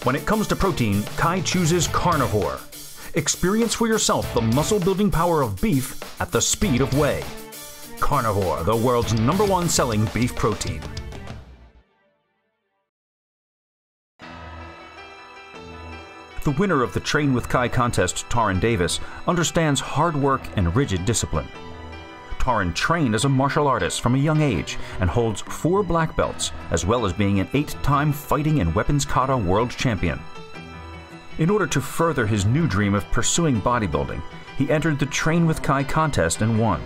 When it comes to protein, Kai chooses carnivore. Experience for yourself the muscle-building power of beef at the speed of whey. Carnivore, the world's #1 selling beef protein. The winner of the Train with Kai contest, Torren Davis, understands hard work and rigid discipline. Taran trained as a martial artist from a young age and holds 4 black belts, as well as being an 8-time fighting and weapons kata world champion. In order to further his new dream of pursuing bodybuilding, he entered the Train with Kai contest and won.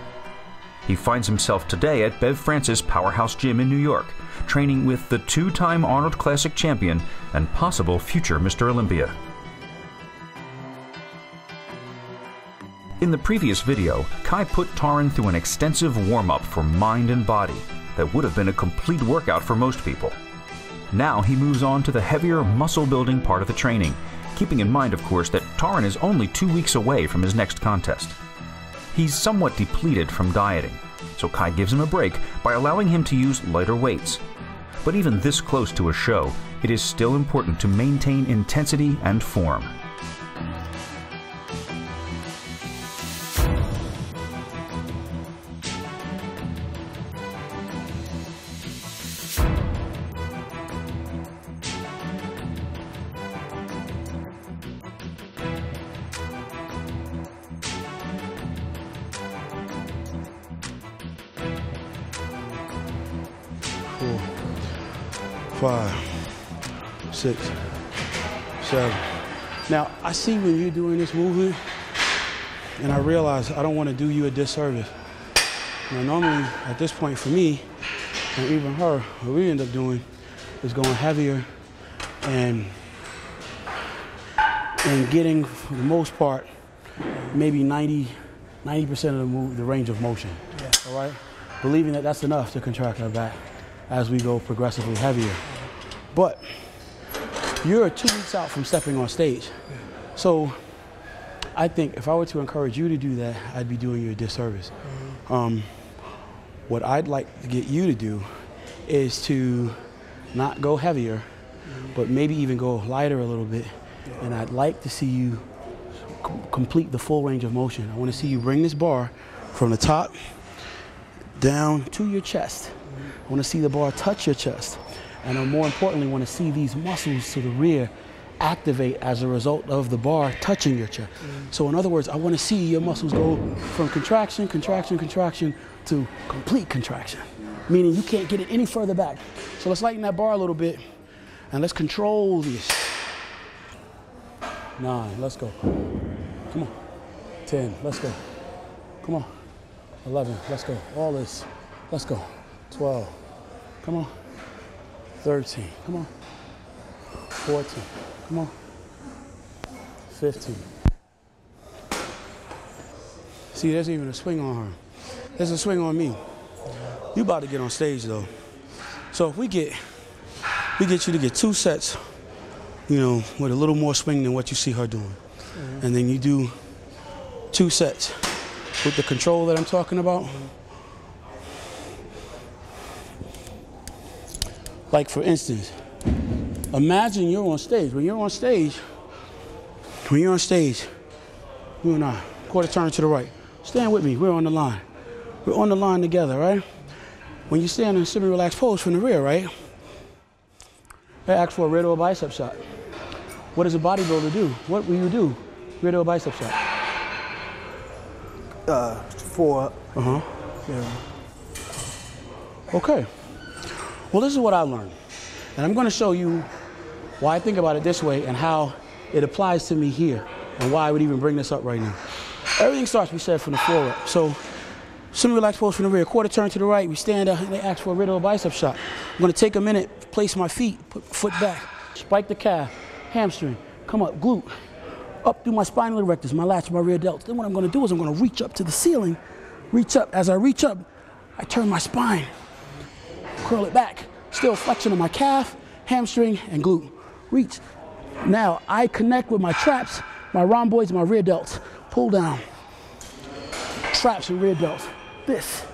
He finds himself today at Bev Francis Powerhouse Gym in New York, training with the 2-time Arnold Classic champion and possible future Mr. Olympia. In the previous video, Kai put Taran through an extensive warm-up for mind and body that would have been a complete workout for most people. Now he moves on to the heavier muscle-building part of the training, keeping in mind, of course, that Taran is only 2 weeks away from his next contest. He's somewhat depleted from dieting, so Kai gives him a break by allowing him to use lighter weights. But even this close to a show, it is still important to maintain intensity and form. Four, 5, 6, 7. Now, I see when you're doing this movement, and I realize I don't want to do you a disservice. Now, normally, at this point for me, and even her, what we end up doing is going heavier and getting, for the most part, maybe 90% of the range of motion. Yeah. All right? Believing that that's enough to contract our back as we go progressively heavier. But you're 2 weeks out from stepping on stage. So I think if I were to encourage you to do that, I'd be doing you a disservice. What I'd like to get you to do is to not go heavier, but maybe even go lighter a little bit. And I'd like to see you complete the full range of motion. I want to see you bring this bar from the top down to your chest. I want to see the bar touch your chest. And I more importantly want to see these muscles to the rear activate as a result of the bar touching your chest. So in other words, I want to see your muscles go from contraction, contraction, contraction to complete contraction, meaning you can't get it any further back. So let's lighten that bar a little bit and let's control this. 9, let's go. Come on. 10, let's go. Come on. 11, let's go. All this, let's go. 12, come on. 13, come on. 14, come on. 15. See, there's even a swing on her. There's a swing on me. You about to get on stage though. So if we get you to get 2 sets, you know, with a little more swing than what you see her doing. And then you do 2 sets with the control that I'm talking about. Like for instance, imagine you're on stage. When you're on stage, you and I, quarter turn to the right. Stand with me, we're on the line. We're on the line together, right? When you stand in a semi-relaxed pose from the rear, right? They ask for a rear or bicep shot. What does a bodybuilder do? What will you do? Rear or bicep shot? 4. Yeah. Okay. Well, this is what I learned. And I'm going to show you why I think about it this way and how it applies to me here and why I would even bring this up right now. Everything starts, we said, from the floor up. So, semi-relaxed pose from the rear, quarter turn to the right, we stand up and they ask for a rear or bicep shot. I'm going to take a minute, place my feet, put foot back, spike the calf, hamstring, come up, glute, up through my spinal erectors, my lats, my rear delts. Then what I'm going to do is I'm going to reach up to the ceiling, reach up. As I reach up, I turn my spine, curl it back, still flexion of my calf, hamstring, and glute. Reach. Now I connect with my traps, my rhomboids, my rear delts. Pull down. Traps and rear delts. This.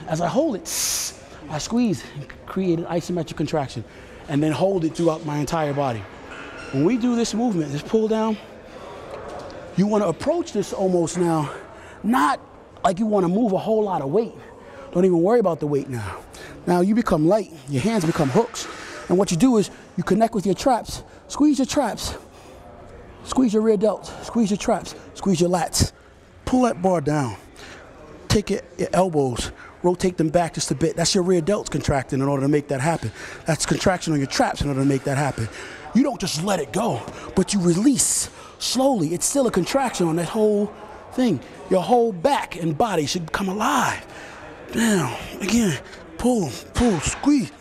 As I hold it, I squeeze and create an isometric contraction, and then hold it throughout my entire body. When we do this movement, this pull down, you want to approach this almost now, not like you want to move a whole lot of weight. Don't even worry about the weight now. Now you become light, your hands become hooks. And what you do is you connect with your traps, squeeze your traps, squeeze your rear delts, squeeze your traps, squeeze your lats. Pull that bar down. Take your elbows, rotate them back just a bit. That's your rear delts contracting in order to make that happen. That's contraction on your traps in order to make that happen. You don't just let it go, but you release slowly. It's still a contraction on that whole thing. Your whole back and body should come alive. Down, again, pull, squeeze.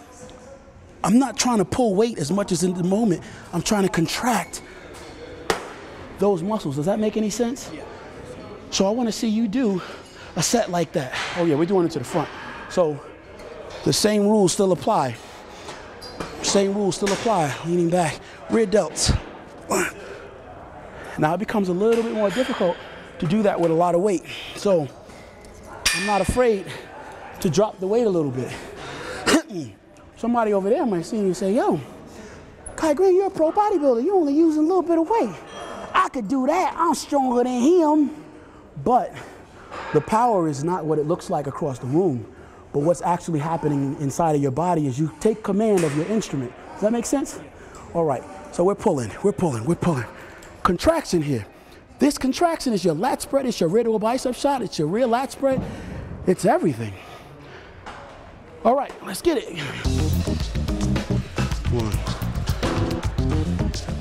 I'm not trying to pull weight as much as in the moment. I'm trying to contract those muscles. Does that make any sense? Yeah. So I want to see you do a set like that. Oh yeah, we're doing it to the front. So the same rules still apply. Same rules still apply. Leaning back, rear delts. Now it becomes a little bit more difficult to do that with a lot of weight. So I'm not afraid to drop the weight a little bit. Somebody over there might see me and say, yo, Kai Green, you're a pro bodybuilder. You're only using a little bit of weight. I could do that. I'm stronger than him. But the power is not what it looks like across the room, but what's actually happening inside of your body is you take command of your instrument. Does that make sense? All right, so we're pulling. Contraction here. This contraction is your lat spread, it's your rear to a bicep shot, it's your rear lat spread, it's everything. All right, let's get it. 1,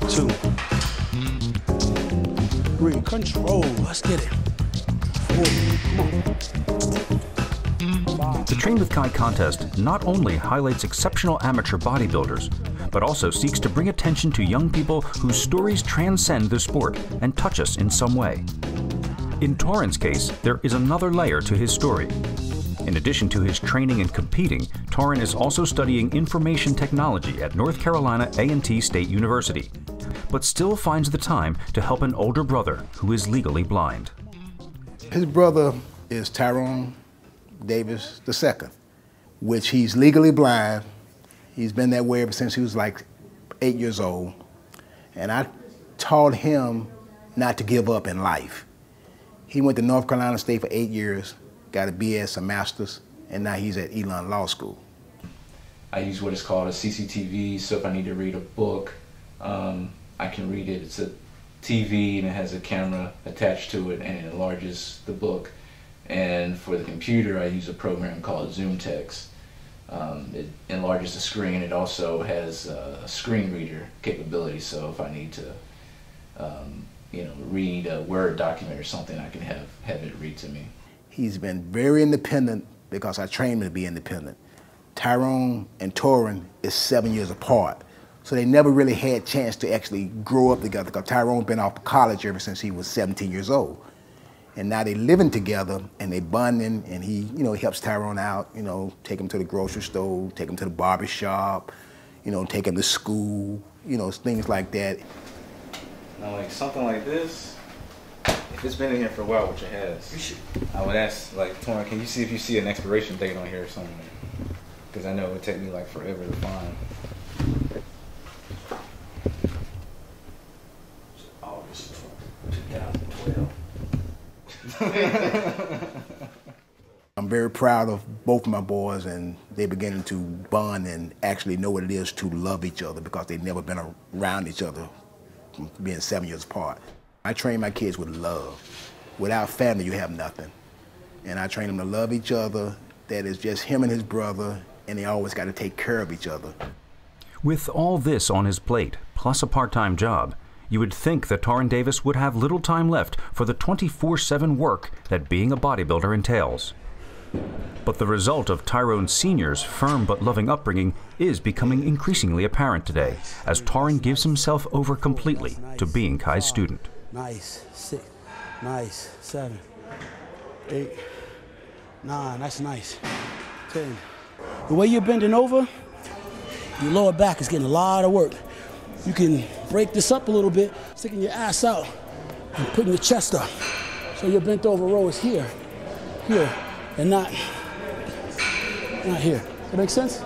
2, 3, control, let's get it. 4, come on. The Train with Kai contest not only highlights exceptional amateur bodybuilders, but also seeks to bring attention to young people whose stories transcend the sport and touch us in some way. In Torren's case, there is another layer to his story. In addition to his training and competing, Torren is also studying information technology at North Carolina A&T State University, but still finds the time to help an older brother who is legally blind. His brother is Taran Davis II, which he's legally blind. He's been that way ever since he was like 8 years old. And I taught him not to give up in life. He went to North Carolina State for 8 years, got a BS, a master's, and now he's at Elon Law School. I use what is called a CCTV, so if I need to read a book, I can read it. It's a TV and it has a camera attached to it and it enlarges the book. And for the computer, I use a program called Zoom Text. It enlarges the screen. It also has a screen reader capability, so if I need to read a Word document or something, I can have it read to me. He's been very independent because I trained him to be independent. Tyrone and Torren is 7 years apart, so they never really had a chance to actually grow up together because Tyrone's been off to college ever since he was 17 years old. And now they're living together and they bonding, and he, helps Tyrone out, take him to the grocery store, take him to the barber shop, take him to school, things like that. Now, like something like this, if it's been in here for a while, which it has, I would ask, like, Torren, can you see if you see an expiration date on here or something? Because I know it would take me like forever to find. August 2012. I'm very proud of both of my boys, and they're beginning to bond and actually know what it is to love each other because they've never been around each other, being 7 years apart. I train my kids with love. Without family, you have nothing. And I train them to love each other, that is just him and his brother, and they always got to take care of each other. With all this on his plate, plus a part-time job, you would think that Torren Davis would have little time left for the 24/7 work that being a bodybuilder entails. But the result of Tyrone Sr.'s firm but loving upbringing is becoming increasingly apparent today, as Torren gives himself over completely to being Kai's student. Nice, 6, nice, 7, 8, 9, that's nice, 10. The way you're bending over, your lower back is getting a lot of work. You can break this up a little bit, sticking your ass out and putting your chest up. So your bent over row is here, and not here. Does that make sense?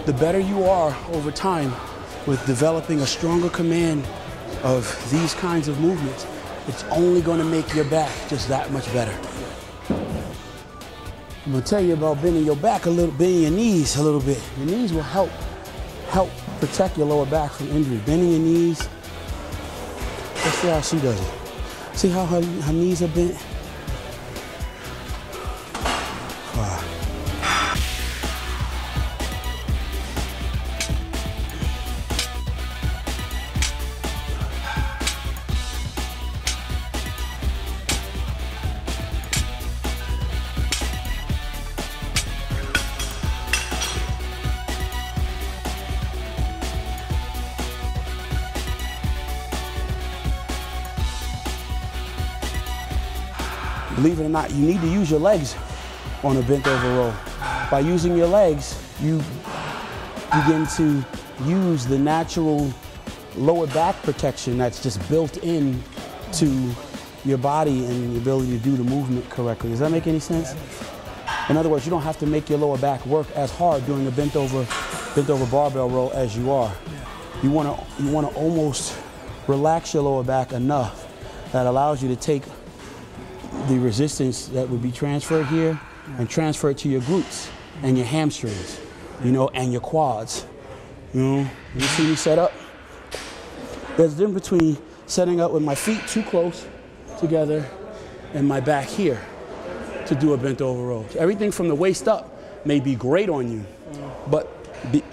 the better you are over time with developing a stronger command of these kinds of movements, it's only going to make your back just that much better. I'm going to tell you about bending your back a little, bending your knees a little bit. Your knees will help protect your lower back from injury. Bending your knees. Let's see how she does it. See how her knees are bent? Wow. Believe it or not, you need to use your legs on a bent over roll. By using your legs, you begin to use the natural lower back protection that's just built in to your body and the ability to do the movement correctly. Does that make any sense? In other words, you don't have to make your lower back work as hard doing a bent over barbell roll as you are. You want to almost relax your lower back enough that allows you to take the resistance that would be transferred here and transfer it to your glutes and your hamstrings, you know, and your quads. You know, you see me set up? There's a difference between setting up with my feet too close together and my back here to do a bent over roll. So everything from the waist up may be great on you, but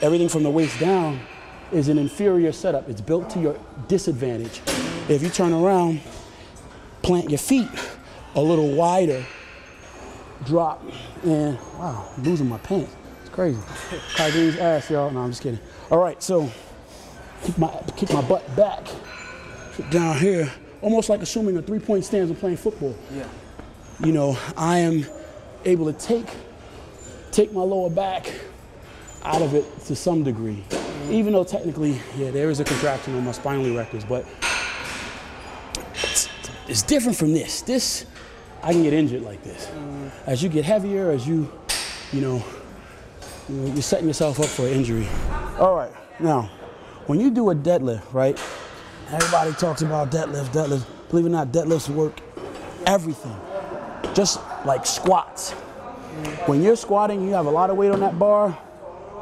everything from the waist down is an inferior setup. It's built to your disadvantage. If you turn around, plant your feet a little wider, drop, and wow, I'm losing my pants. It's crazy. Kyrie's ass, y'all. No, I'm just kidding. All right, so kick my butt back, down here, almost like assuming a three-point stance and playing football. Yeah. You know, I am able to take my lower back out of it to some degree. Even though technically, yeah, there is a contraction on my spinal erectors, but it's different from this. This, I can get injured like this. As you get heavier, as you're setting yourself up for an injury. All right, now, when you do a deadlift, right? Everybody talks about deadlifts. Believe it or not, deadlifts work everything, just like squats. When you're squatting, you have a lot of weight on that bar,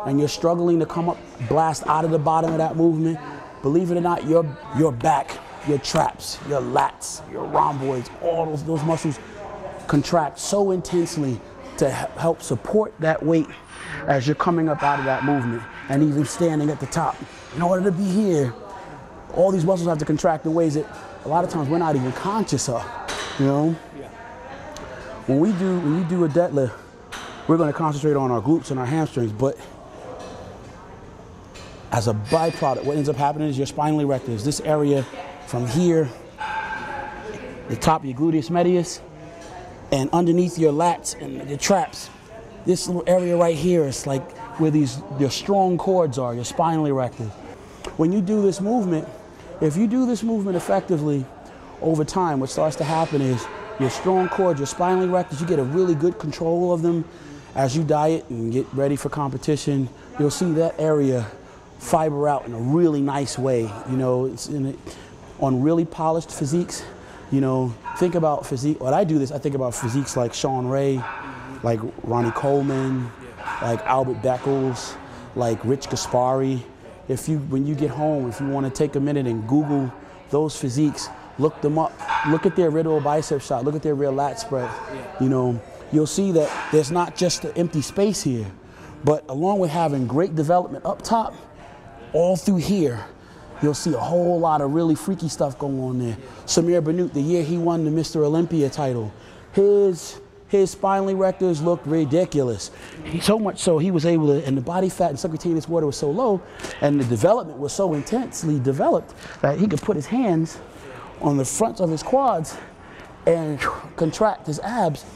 and you're struggling to come up, blast out of the bottom of that movement. Believe it or not, your back, your traps, your lats, your rhomboids, all those muscles contract so intensely to help support that weight as you're coming up out of that movement and even standing at the top. In order to be here, all these muscles have to contract in ways that a lot of times we're not even conscious of, you know? Yeah. When you do a deadlift, we're gonna concentrate on our glutes and our hamstrings, but as a byproduct, what ends up happening is your spinal erectors, this area from here, the top of your gluteus medius, and underneath your lats and your traps, this little area right here is like where your strong cords are, your spinal erectors. When you do this movement, if you do this movement effectively over time, what starts to happen is your strong cords, your spinal erectors, you get a really good control of them. As you diet and get ready for competition, you'll see that area fiber out in a really nice way. You know, on really polished physiques, you know, think about physique. When I do this, I think about physiques like Shawn Ray, like Ronnie Coleman, like Albert Beckles, like Rich Gaspari. When you get home, if you want to take a minute and Google those physiques, look them up, look at their rear bicep shot, look at their rear lat spread, you know, you'll see that there's not just an empty space here, but along with having great development up top, all through here, you'll see a whole lot of really freaky stuff going on there. Samir Bannout, the year he won the Mr. Olympia title, his spinal erectors looked ridiculous. So much so he was able to, and the body fat and subcutaneous water was so low, and the development was so intensely developed that he could put his hands on the fronts of his quads and contract his abs,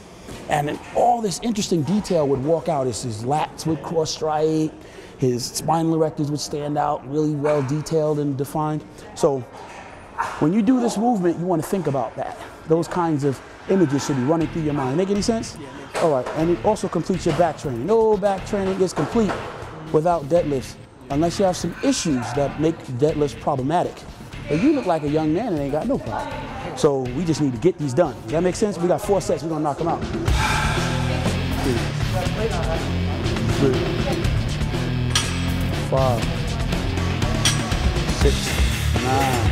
and then all this interesting detail would walk out. His lats would cross striate, his spinal erectors would stand out, really well detailed and defined. So when you do this movement, you want to think about that. Those kinds of images should be running through your mind. Make any sense? Yeah, all right, and it also completes your back training. No back training is complete without deadlifts unless you have some issues that make deadlifts problematic. But you look like a young man and ain't got no problem. So we just need to get these done. Does that make sense? We got 4 sets, we're gonna knock them out. 2, 3, 5, 6, 9,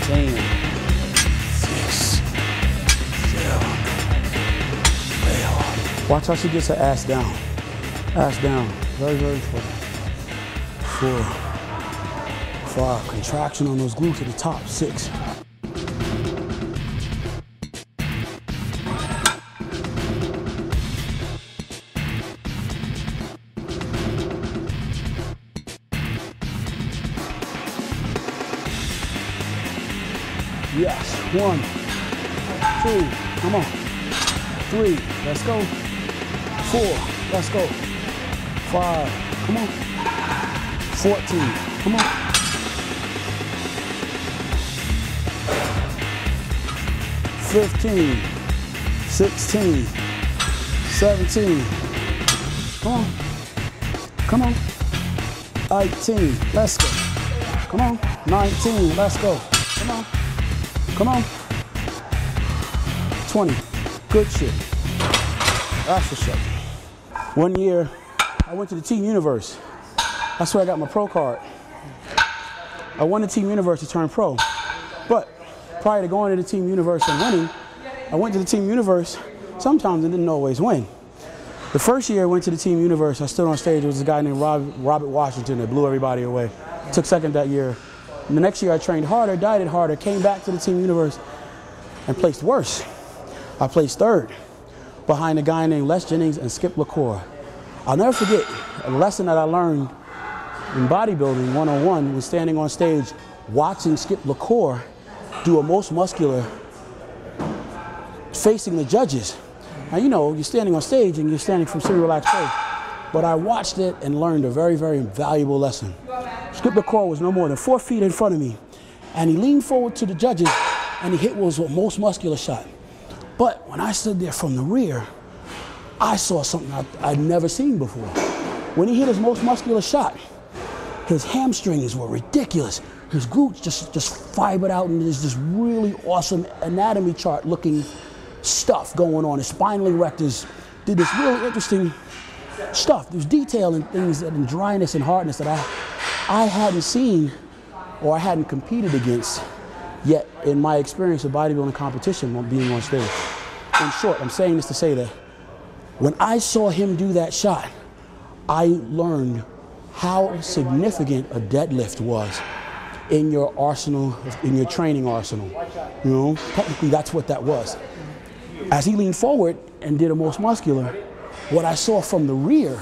10, 6, 7, 8. Watch how she gets her ass down. Ass down. Very, very important. 4, 5. Contraction on those glutes at the top. 6. Yes. 1, 2. Come on. 3. Let's go. 4. Let's go. 5. Come on. 14. Come on. 15. 16. 17. Come on. Come on. 18. Let's go. Come on. 19. Let's go. Come on. Come on. 20. Good shit. That's for sure. One year, I went to the Team Universe. That's where I got my pro card. I won the Team Universe to turn pro. But prior to going to the Team Universe and winning, I went to the Team Universe sometimes and didn't always win. The first year I went to the Team Universe, I stood on stage. There was a guy named Robert Washington that blew everybody away. Took second that year. And the next year I trained harder, dieted harder, came back to the Team Universe and placed worse. I placed third behind a guy named Les Jennings and Skip LaCour. I'll never forget a lesson that I learned in bodybuilding 101 was standing on stage watching Skip LaCour do a most muscular facing the judges. Now, you know, you're standing on stage and you're standing from semi-relaxed pose, but I watched it and learned a very, very valuable lesson. Skip LaCour was no more than 4 feet in front of me, and he leaned forward to the judges and he hit what was a most muscular shot. But when I stood there from the rear, I saw something I'd never seen before. When he hit his most muscular shot, his hamstrings were ridiculous. His glutes just fibered out, and there's this really awesome anatomy chart looking stuff going on. His spinal erectors did this really interesting stuff. There's detail in things and dryness and hardness that I hadn't seen or I hadn't competed against yet in my experience of bodybuilding competition being on stage. In short, I'm saying this to say that when I saw him do that shot, I learned how significant a deadlift was in your arsenal, in your training arsenal. You know, technically that's what that was. As he leaned forward and did a most muscular, what I saw from the rear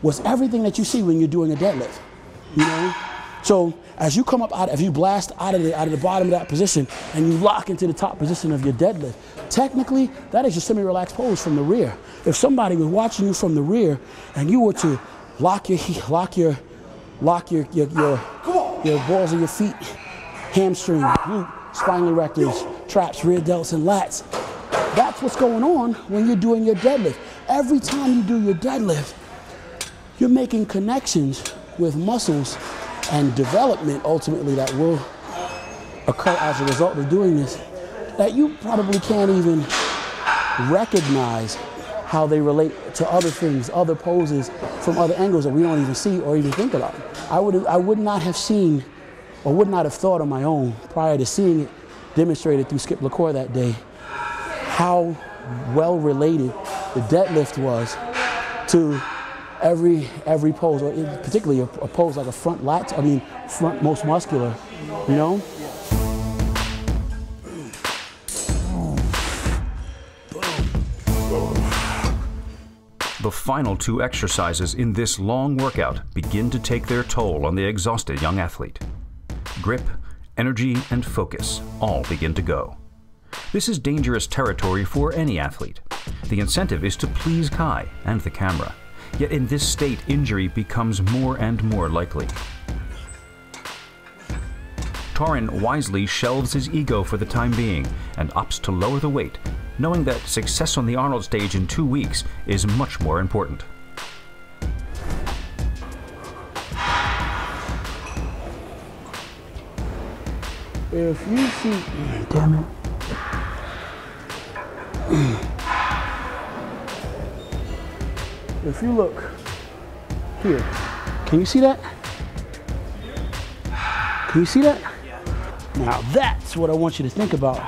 was everything that you see when you're doing a deadlift. You know, so as you come up out, if you blast out of the bottom of that position and you lock into the top position of your deadlift, technically that is your semi-relaxed pose from the rear. If somebody was watching you from the rear and you were to lock your balls of your feet, hamstring, glute, spinal erectors, traps, rear delts, and lats, that's what's going on when you're doing your deadlift. Every time you do your deadlift, you're making connections with muscles and development ultimately that will occur as a result of doing this that you probably can't even recognize how they relate to other things, other poses from other angles that we don't even see or even think about. I would not have seen or would not have thought on my own prior to seeing it demonstrated through Skip LaCour that day how well related the deadlift was to every pose, or particularly a pose like a front most muscular, you know? The final 2 exercises in this long workout begin to take their toll on the exhausted young athlete. Grip, energy, and focus all begin to go. This is dangerous territory for any athlete. The incentive is to please Kai and the camera. Yet in this state, injury becomes more and more likely. Torren wisely shelves his ego for the time being and opts to lower the weight, knowing that success on the Arnold stage in 2 weeks is much more important. If you see, damn it. If you look here, can you see that? Can you see that? Now that's what I want you to think about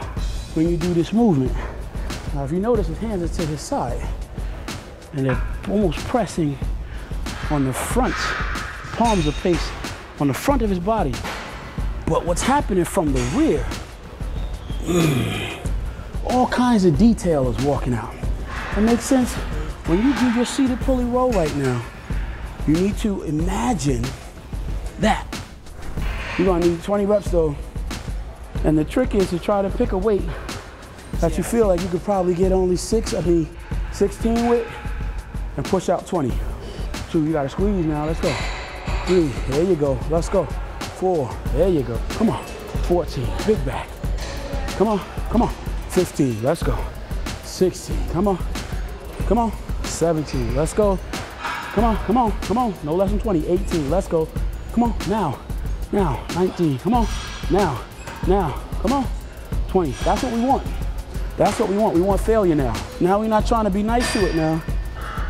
when you do this movement. Now if you notice his hands are to his side and they're almost pressing on the front, the palms are placed on the front of his body. But what's happening from the rear, all kinds of detail is walking out. That makes sense? When you do your seated pulley row right now, you need to imagine that. You're gonna need 20 reps though. And the trick is to try to pick a weight that you feel like you could probably get only 16 with and push out 20. 2, you gotta squeeze now, let's go. 3, there you go, let's go. 4, there you go, come on. 14, big back. Come on, come on. 15, let's go. 16, come on, come on. 17, let's go. Come on, come on, come on. No less than 20, 18, let's go. Come on, now, 19, come on, now, come on. 20, that's what we want. That's what we want. We want failure now. Now we're not trying to be nice to it now.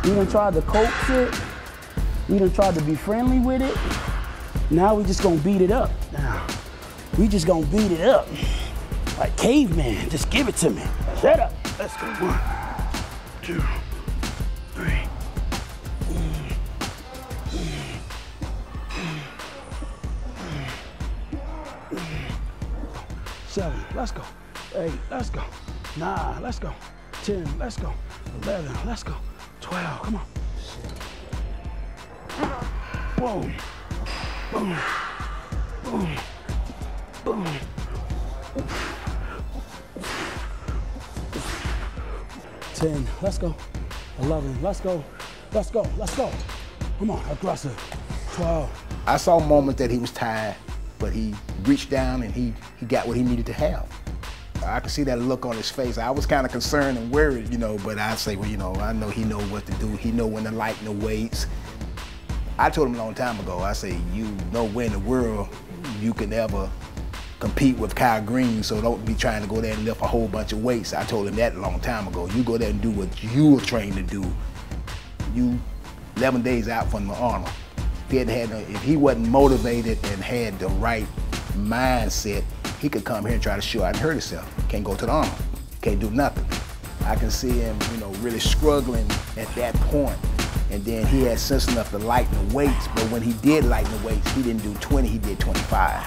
We done tried to coax it. We done tried to be friendly with it. Now we just gonna beat it up. Now, we just gonna beat it up. Like caveman, just give it to me. Shut up. Let's go. 1, 2, 3. 7, let's go. 8, let's go. 9, let's go. 10, let's go. 11, let's go. 12, come on. Boom. Boom. Boom. Boom. 10, let's go. 11, let's go. Let's go, let's go. Come on, aggressive. 12. I saw moments that he was tired, but he reached down and he got what he needed to have. I could see that look on his face. I was kind of concerned and worried, you know, but I say, well, you know, I know he knows what to do. He know when to lighten the weights. I told him a long time ago, I say, you know where in the world you can ever compete with Kyle Green, so don't be trying to go there and lift a whole bunch of weights. I told him that a long time ago. You go there and do what you were trained to do. You 11 days out from the Arnold. If he wasn't motivated and had the right mindset, he could come here and try to show out and hurt himself. Can't go to the Arnold. Can't do nothing. I can see him, you know, really struggling at that point. And then he had sense enough to lighten the weights, but when he did lighten the weights, he didn't do 20, he did 25.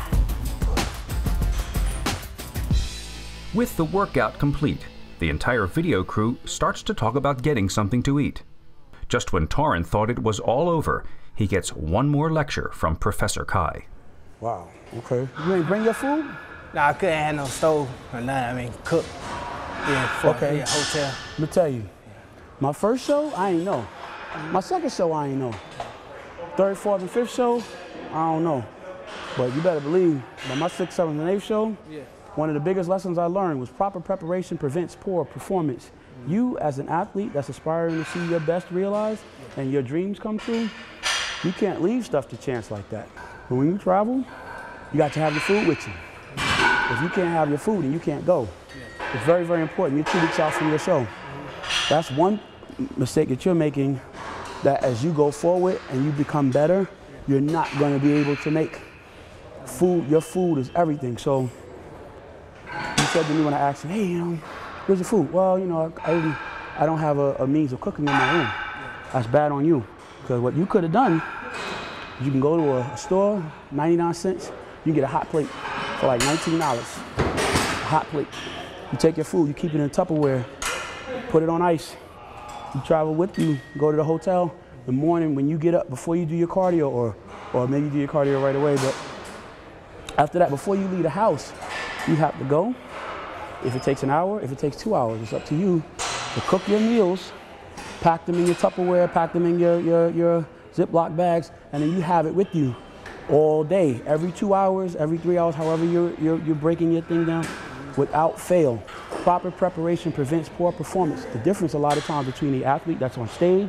With the workout complete, the entire video crew starts to talk about getting something to eat. Just when Torren thought it was all over, he gets one more lecture from Professor Kai. Wow, okay. You ain't bring your food? No, I couldn't have no stove or nothing. I mean, cook. Okay. Yeah, hotel. Let me tell you, my first show, I ain't know. My second show, I ain't know. Third, fourth, and fifth show, I don't know. But you better believe, by my sixth, seventh, and eighth show, one of the biggest lessons I learned was proper preparation prevents poor performance. You, as an athlete that's aspiring to see your best realized and your dreams come true, you can't leave stuff to chance like that. But when you travel, you got to have your food with you. If you can't have your food, then you can't go. It's very, very important. You're 2 weeks out from your show. That's one mistake that you're making, that as you go forward and you become better, you're not going to be able to make. Your food is everything. So he said to me when I asked him, hey, where's your food? Well, you know, I don't have a means of cooking in my room. That's bad on you. Because what you could have done, you can go to a store, 99 cents, you get a hot plate for like $19. A hot plate. You take your food, you keep it in Tupperware, put it on ice. You travel with you, go to the hotel. The morning when you get up, before you do your cardio, or maybe you do your cardio right away, but after that, before you leave the house, you have to go. If it takes an hour, if it takes 2 hours, it's up to you to cook your meals, pack them in your Tupperware, pack them in your Ziploc bags, and then you have it with you all day, every 2 hours, every 3 hours, however you're breaking your thing down, without fail. Proper preparation prevents poor performance. The difference a lot of times between the athlete that's on stage,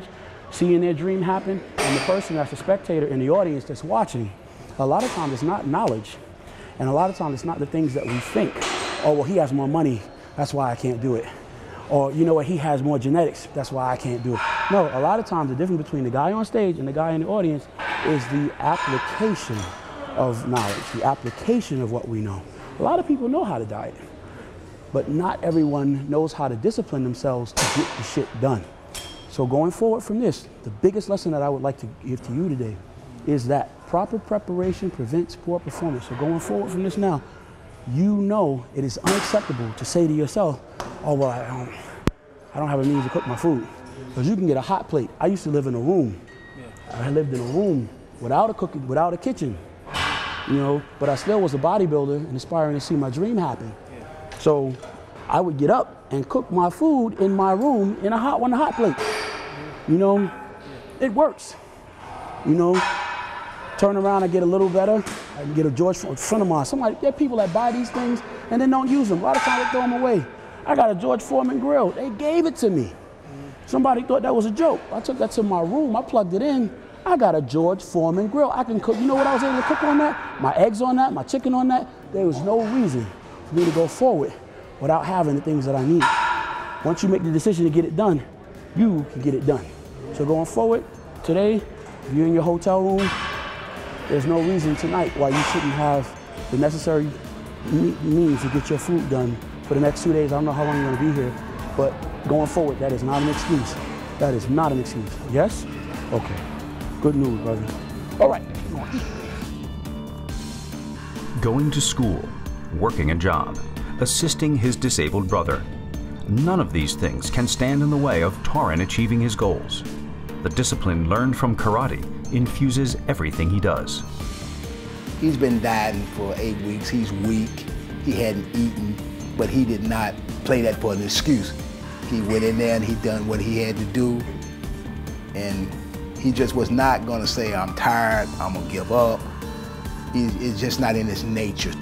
seeing their dream happen, and the person that's a spectator in the audience that's watching, a lot of times it's not knowledge. And a lot of times it's not the things that we think. Oh, well, he has more money, that's why I can't do it. Or, you know what, he has more genetics, that's why I can't do it. No, a lot of times the difference between the guy on stage and the guy in the audience is the application of knowledge, the application of what we know. A lot of people know how to diet, but not everyone knows how to discipline themselves to get the shit done. So going forward from this, the biggest lesson that I would like to give to you today is that proper preparation prevents poor performance. So going forward from this now, you know it is unacceptable to say to yourself, oh, well, I don't have a means to cook my food. Because you can get a hot plate. I used to live in a room. I lived in a room without a kitchen, you know, but I still was a bodybuilder and aspiring to see my dream happen. So I would get up and cook my food in my room on a hot plate. You know, it works. You know, turn around and get a little better. I can get a friend of mine. There are people that buy these things and then don't use them. A lot of times they throw them away. I got a George Foreman grill. They gave it to me. Somebody thought that was a joke. I took that to my room. I plugged it in. I got a George Foreman grill. I can cook. You know what I was able to cook on that? My eggs on that, my chicken on that. There was no reason for me to go forward without having the things that I need. Once you make the decision to get it done, you can get it done. So going forward, today, if you're in your hotel room, there's no reason tonight why you shouldn't have the necessary means to get your food done for the next 2 days. I don't know how long you're gonna be here, but going forward, that is not an excuse. That is not an excuse. Yes? Okay. Good news, brother. All right. Going to school, working a job, assisting his disabled brother. None of these things can stand in the way of Torren achieving his goals. The discipline learned from karate infuses everything he does. He's been dieting for 8 weeks. He's weak. He hadn't eaten, but he did not play that for an excuse. He went in there and he done what he had to do, and he just was not gonna say, I'm tired, I'm gonna give up. It's just not in his nature.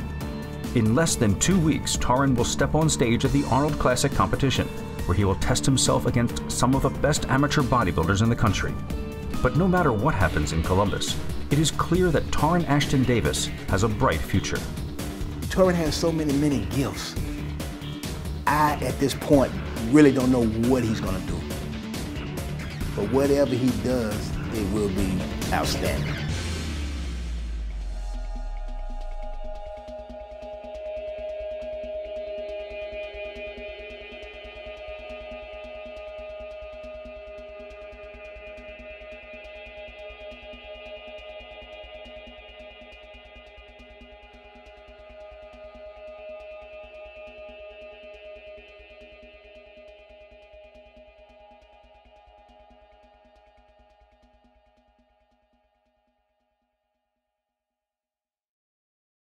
In less than 2 weeks, Torren will step on stage at the Arnold Classic competition, where he will test himself against some of the best amateur bodybuilders in the country. But no matter what happens in Columbus, it is clear that Torren Ashton Davis has a bright future. Torren has so many gifts. I, at this point, really don't know what he's gonna do. But whatever he does, it will be outstanding.